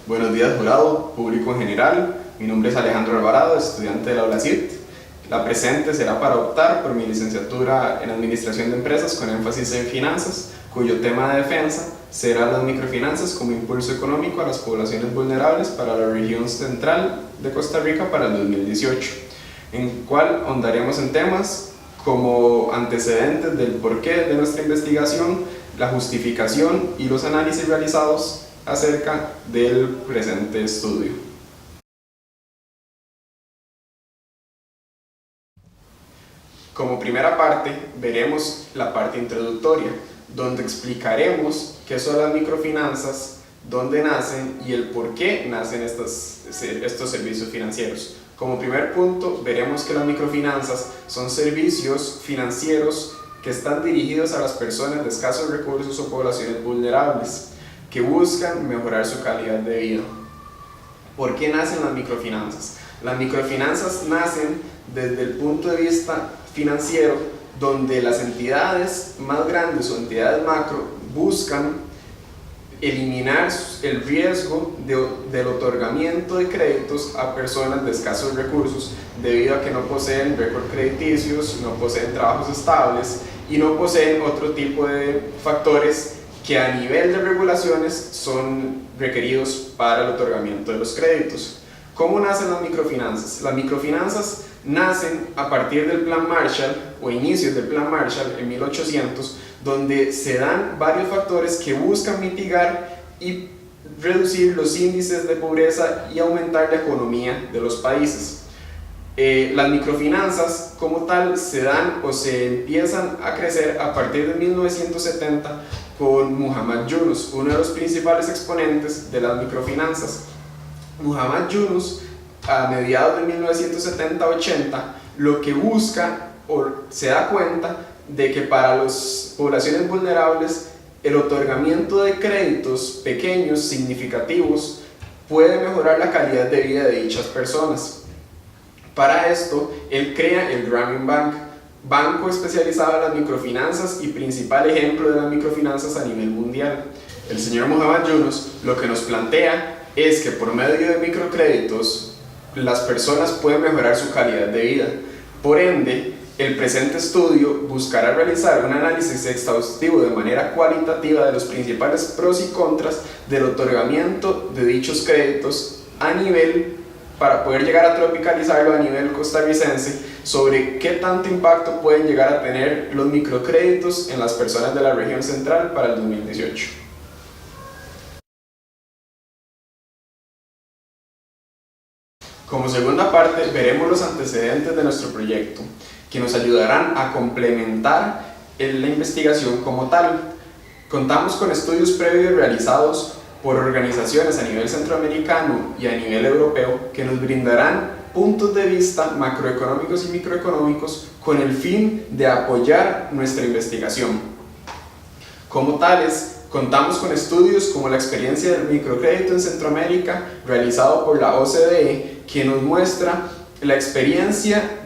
Buenos días, jurado, público en general. Mi nombre es Alejandro Alvarado, estudiante de la ULACIT. La presente será para optar por mi licenciatura en Administración de Empresas con énfasis en Finanzas, cuyo tema de defensa será las microfinanzas como impulso económico a las poblaciones vulnerables para la región central de Costa Rica para el 2018, en cual ahondaremos en temas como antecedentes del porqué de nuestra investigación, la justificación y los análisis realizados acerca del presente estudio. Como primera parte, veremos la parte introductoria, donde explicaremos qué son las microfinanzas, dónde nacen y el por qué nacen estos servicios financieros. Como primer punto, veremos que las microfinanzas son servicios financieros que están dirigidos a las personas de escasos recursos o poblaciones vulnerables, que buscan mejorar su calidad de vida. ¿Por qué nacen las microfinanzas? Las microfinanzas nacen desde el punto de vista financiero, donde las entidades más grandes o entidades macro buscan eliminar el riesgo del otorgamiento de créditos a personas de escasos recursos debido a que no poseen récord crediticios, no poseen trabajos estables y no poseen otro tipo de factores que a nivel de regulaciones son requeridos para el otorgamiento de los créditos. ¿Cómo nacen las microfinanzas? Las microfinanzas nacen a partir del Plan Marshall o inicios del Plan Marshall en 1800, donde se dan varios factores que buscan mitigar y reducir los índices de pobreza y aumentar la economía de los países. Las microfinanzas como tal se dan o se empiezan a crecer a partir de 1970 con Muhammad Yunus, uno de los principales exponentes de las microfinanzas. Muhammad Yunus, a mediados de 1970-80, lo que busca o se da cuenta de que para las poblaciones vulnerables el otorgamiento de créditos pequeños, significativos, puede mejorar la calidad de vida de dichas personas. Para esto, él crea el Grameen Bank, banco especializado en las microfinanzas y principal ejemplo de las microfinanzas a nivel mundial. El señor Muhammad Yunus lo que nos plantea es que por medio de microcréditos las personas pueden mejorar su calidad de vida. Por ende, el presente estudio buscará realizar un análisis exhaustivo de manera cualitativa de los principales pros y contras del otorgamiento de dichos créditos a nivel, para poder llegar a tropicalizarlo a nivel costarricense, sobre qué tanto impacto pueden llegar a tener los microcréditos en las personas de la región central para el 2018. Como segunda parte, veremos los antecedentes de nuestro proyecto, que nos ayudarán a complementar la investigación como tal. Contamos con estudios previos realizados por organizaciones a nivel centroamericano y a nivel europeo que nos brindarán puntos de vista macroeconómicos y microeconómicos con el fin de apoyar nuestra investigación. Como tales, contamos con estudios como la experiencia del microcrédito en Centroamérica realizado por la OCDE, que nos muestra la experiencia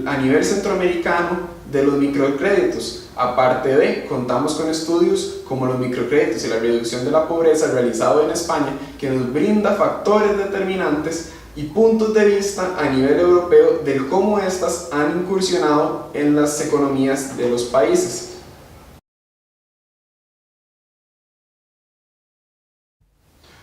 a nivel centroamericano de los microcréditos. Aparte de, contamos con estudios como los microcréditos y la reducción de la pobreza realizado en España, que nos brinda factores determinantes y puntos de vista a nivel europeo de cómo éstas han incursionado en las economías de los países.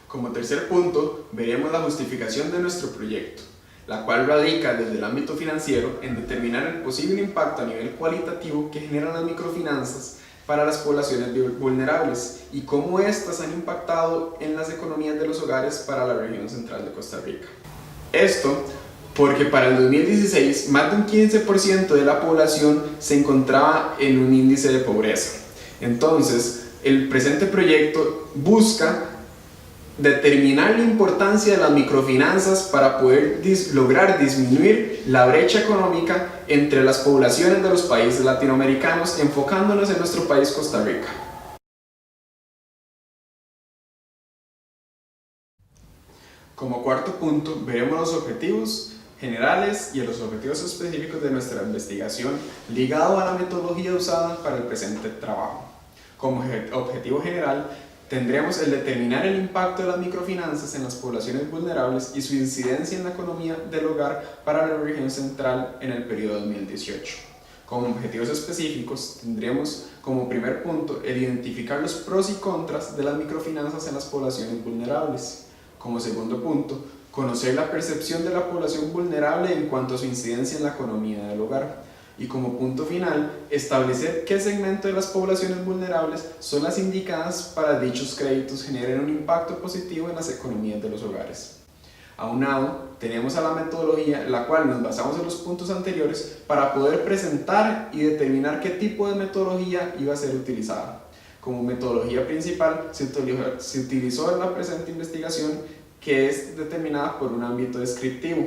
Como tercer punto, veremos la justificación de nuestro proyecto, la cual radica desde el ámbito financiero en determinar el posible impacto a nivel cualitativo que generan las microfinanzas para las poblaciones vulnerables y cómo éstas han impactado en las economías de los hogares para la región central de Costa Rica. Esto porque para el 2016 más de un 15% de la población se encontraba en un índice de pobreza. Entonces, el presente proyecto busca determinar la importancia de las microfinanzas para poder lograr disminuir la brecha económica entre las poblaciones de los países latinoamericanos, enfocándonos en nuestro país, Costa Rica. Como cuarto punto, veremos los objetivos generales y los objetivos específicos de nuestra investigación ligado a la metodología usada para el presente trabajo. Como objetivo general, Tendremos el determinar el impacto de las microfinanzas en las poblaciones vulnerables y su incidencia en la economía del hogar para la región central en el periodo 2018. Como objetivos específicos, tendremos como primer punto el identificar los pros y contras de las microfinanzas en las poblaciones vulnerables. Como segundo punto, conocer la percepción de la población vulnerable en cuanto a su incidencia en la economía del hogar. Y como punto final, establecer qué segmento de las poblaciones vulnerables son las indicadas para dichos créditos generen un impacto positivo en las economías de los hogares. Aunado, tenemos a la metodología, la cual nos basamos en los puntos anteriores para poder presentar y determinar qué tipo de metodología iba a ser utilizada. Como metodología principal se utilizó en la presente investigación, que es determinada por un ámbito descriptivo,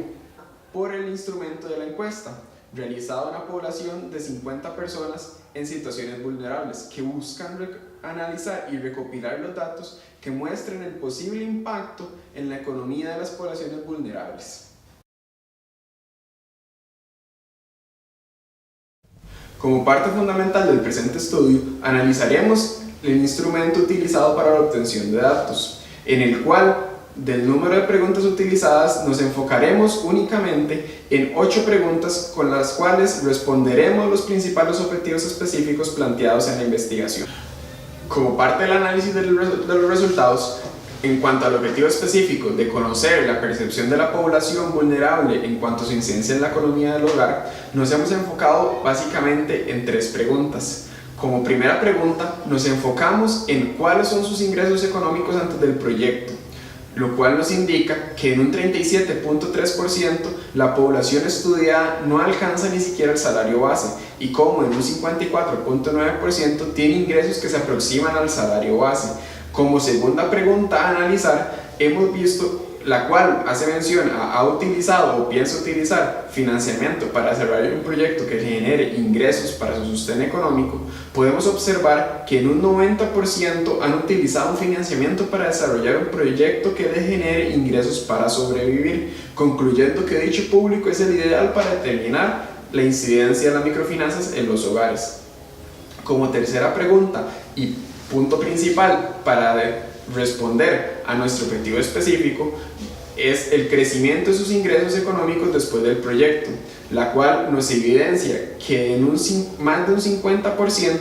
por el instrumento de la encuesta, realizado a una población de 50 personas en situaciones vulnerables que buscan analizar y recopilar los datos que muestren el posible impacto en la economía de las poblaciones vulnerables. Como parte fundamental del presente estudio, analizaremos el instrumento utilizado para la obtención de datos, en el cual del número de preguntas utilizadas nos enfocaremos únicamente en 8 preguntas con las cuales responderemos los principales objetivos específicos planteados en la investigación. Como parte del análisis de los resultados, en cuanto al objetivo específico de conocer la percepción de la población vulnerable en cuanto a su incidencia en la economía del hogar, nos hemos enfocado básicamente en 3 preguntas. Como primera pregunta, nos enfocamos en cuáles son sus ingresos económicos antes del proyecto, lo cual nos indica que en un 37.3% la población estudiada no alcanza ni siquiera el salario base y como en un 54.9% tiene ingresos que se aproximan al salario base. Como segunda pregunta a analizar, hemos visto la cual hace mención ha utilizado o piensa utilizar financiamiento para desarrollar un proyecto que genere ingresos para su sostén económico. Podemos observar que en un 90% han utilizado un financiamiento para desarrollar un proyecto que les genere ingresos para sobrevivir, concluyendo que dicho público es el ideal para determinar la incidencia de las microfinanzas en los hogares. Como tercera pregunta y punto principal para responder a nuestro objetivo específico es el crecimiento de sus ingresos económicos después del proyecto, la cual nos evidencia que en más de un 50%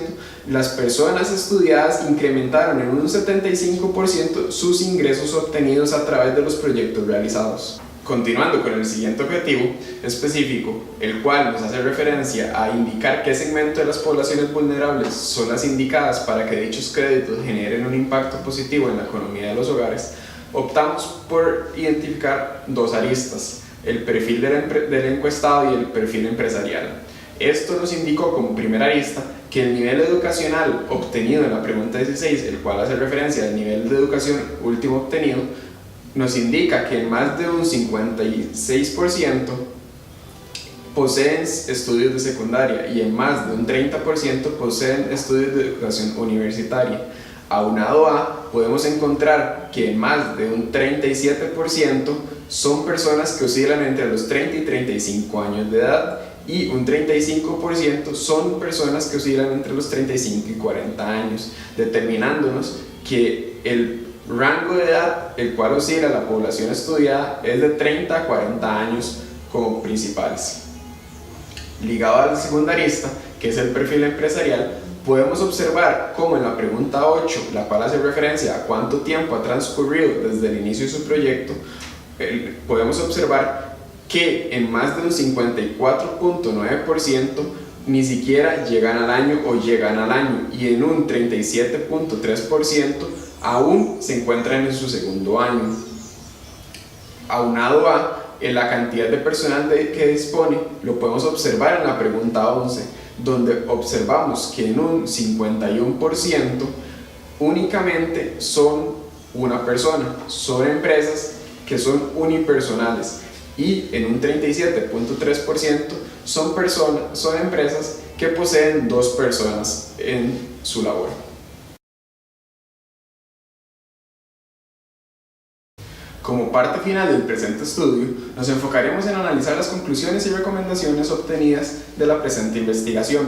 las personas estudiadas incrementaron en un 75% sus ingresos obtenidos a través de los proyectos realizados. Continuando con el siguiente objetivo específico, el cual nos hace referencia a indicar qué segmento de las poblaciones vulnerables son las indicadas para que dichos créditos generen un impacto positivo en la economía de los hogares, optamos por identificar 2 aristas, el perfil del encuestado y el perfil empresarial. Esto nos indicó como primera arista que el nivel educacional obtenido en la pregunta 16, el cual hace referencia al nivel de educación último obtenido, nos indica que más de un 56% poseen estudios de secundaria y en más de un 30% poseen estudios de educación universitaria. Aunado a, podemos encontrar que más de un 37% son personas que oscilan entre los 30 y 35 años de edad y un 35% son personas que oscilan entre los 35 y 40 años, determinándonos que el rango de edad el cual oscila la población estudiada es de 30 a 40 años como principales. Ligado a la segunda arista, que es el perfil empresarial, podemos observar cómo en la pregunta 8, la cual hace referencia a cuánto tiempo ha transcurrido desde el inicio de su proyecto, podemos observar que en más de un 54.9% ni siquiera llegan al año o llegan al año y en un 37.3% aún se encuentran en su segundo año. Aunado a la cantidad de personal que dispone, lo podemos observar en la pregunta 11, donde observamos que en un 51% únicamente son una persona, son empresas que son unipersonales y en un 37.3% son empresas que poseen 2 personas en su labor. Como parte final del presente estudio, nos enfocaremos en analizar las conclusiones y recomendaciones obtenidas de la presente investigación,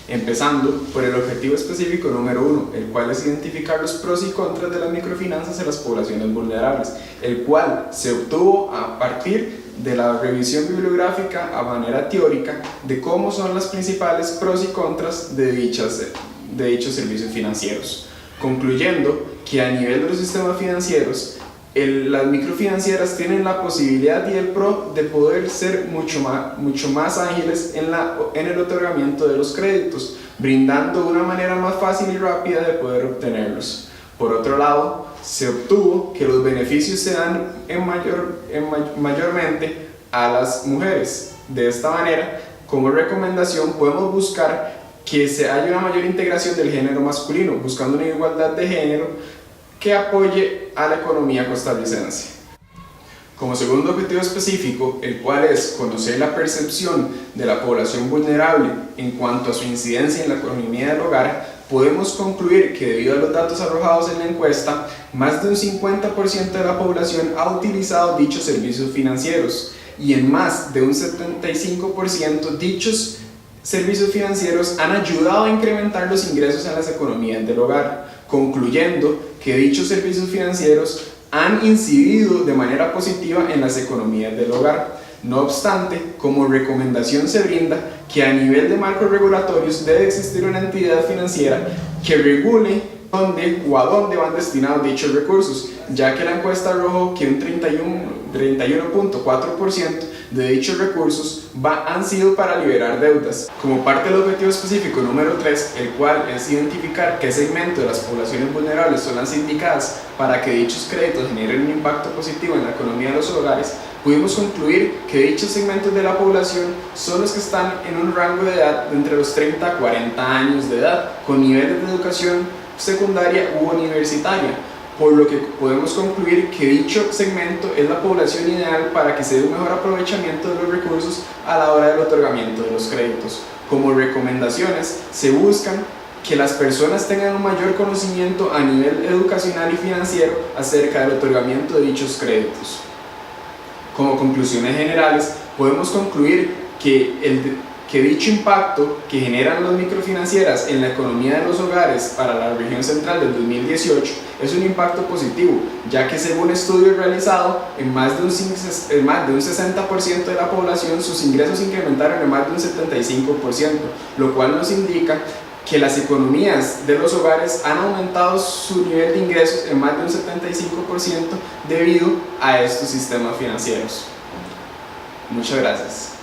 empezando por el objetivo específico número 1, el cual es identificar los pros y contras de las microfinanzas en las poblaciones vulnerables, el cual se obtuvo a partir de la revisión bibliográfica a manera teórica de cómo son las principales pros y contras de dichos servicios financieros, concluyendo que a nivel de los sistemas financieros, las microfinancieras tienen la posibilidad y el pro de poder ser mucho más ágiles en el otorgamiento de los créditos, brindando una manera más fácil y rápida de poder obtenerlos. Por otro lado, se obtuvo que los beneficios se dan mayormente a las mujeres. De esta manera, como recomendación, podemos buscar que haya una mayor integración del género masculino, buscando una igualdad de género que apoye a la economía costarricense. Como segundo objetivo específico, el cual es conocer la percepción de la población vulnerable en cuanto a su incidencia en la economía del hogar, podemos concluir que debido a los datos arrojados en la encuesta, más de un 50% de la población ha utilizado dichos servicios financieros y en más de un 75% dichos servicios financieros han ayudado a incrementar los ingresos en las economías del hogar, concluyendo que dichos servicios financieros han incidido de manera positiva en las economías del hogar. No obstante, como recomendación se brinda que a nivel de marcos regulatorios debe existir una entidad financiera que regule dónde o a dónde van destinados dichos recursos, ya que la encuesta arrojó que un 31.4% de dichos recursos han sido para liberar deudas. Como parte del objetivo específico número 3, el cual es identificar qué segmento de las poblaciones vulnerables son las indicadas para que dichos créditos generen un impacto positivo en la economía de los hogares, pudimos concluir que dichos segmentos de la población son los que están en un rango de edad de entre los 30 a 40 años de edad, con niveles de educación secundaria u universitaria, por lo que podemos concluir que dicho segmento es la población ideal para que se dé un mejor aprovechamiento de los recursos a la hora del otorgamiento de los créditos. Como recomendaciones, se buscan que las personas tengan un mayor conocimiento a nivel educacional y financiero acerca del otorgamiento de dichos créditos. Como conclusiones generales, podemos concluir que dicho impacto que generan las microfinancieras en la economía de los hogares para la región central del 2018 es un impacto positivo, ya que según estudios realizados, en más de un 60% de la población sus ingresos incrementaron en más de un 75%, lo cual nos indica que las economías de los hogares han aumentado su nivel de ingresos en más de un 75% debido a estos sistemas financieros. Muchas gracias.